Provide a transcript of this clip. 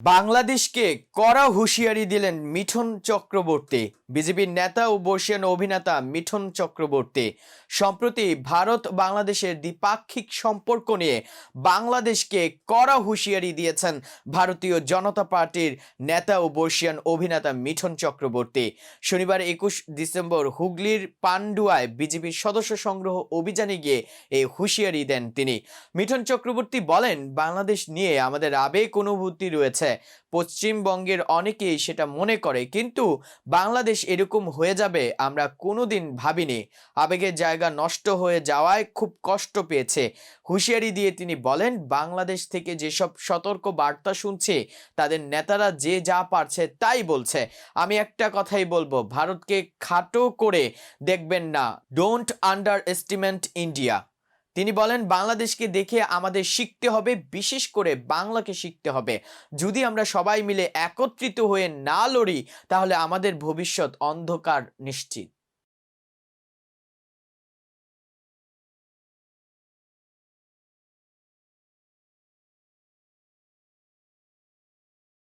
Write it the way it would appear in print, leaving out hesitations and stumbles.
বাংলাদেশকে কড়া হুঁশিয়ারি দিলেন মিঠুন চক্রবর্তী। বিজেপির নেতা ও বর্ষীয়ান অভিনেতা মিঠুন চক্রবর্তী সম্প্রতি ভারত বাংলাদেশের দ্বিপাক্ষিক সম্পর্ক নিয়ে বাংলাদেশকে কড়া হুঁশিয়ারি দিয়েছেন ভারতীয় জনতা পার্টির নেতা ও বর্ষীয়ান অভিনেতা মিঠুন চক্রবর্তী। শনিবার 21 ডিসেম্বর হুগলির পান্ডুয়ায় বিজেপির সদস্য সংগ্রহ অভিযানে গিয়ে এই হুঁশিয়ারি দেন তিনি। মিঠুন চক্রবর্তী বলেন, বাংলাদেশ নিয়ে আমাদের আবেগ অনুভূতি রয়েছে, পশ্চিমবঙ্গের অনেকেই সেটা মনে করে, কিন্তু বাংলাদেশ এরকম হয়ে যাবে আমরা কোনোদিন ভাবিনি। আবেগের জায়গা নষ্ট হয়ে যাওয়ায় খুব কষ্ট পেয়েছে। হুঁশিয়ারি দিয়ে তিনি বলেন, বাংলাদেশ থেকে যেসব সতর্ক বার্তা শুনছে তাদের নেতারা যে যা পারছে তাই বলছে। আমি একটা কথাই বলবো, ভারতকে খাটো করে দেখবেন না। Don't under estimate India. তিনি বলেন, বাংলাদেশকে দেখে আমাদের শিখতে হবে, বিশেষ করে বাংলাকে শিখতে হবে। যদি আমরা সবাই মিলে একত্রিত হয়ে না লড়ি তাহলে আমাদের ভবিষ্যৎ অন্ধকার নিশ্চিত।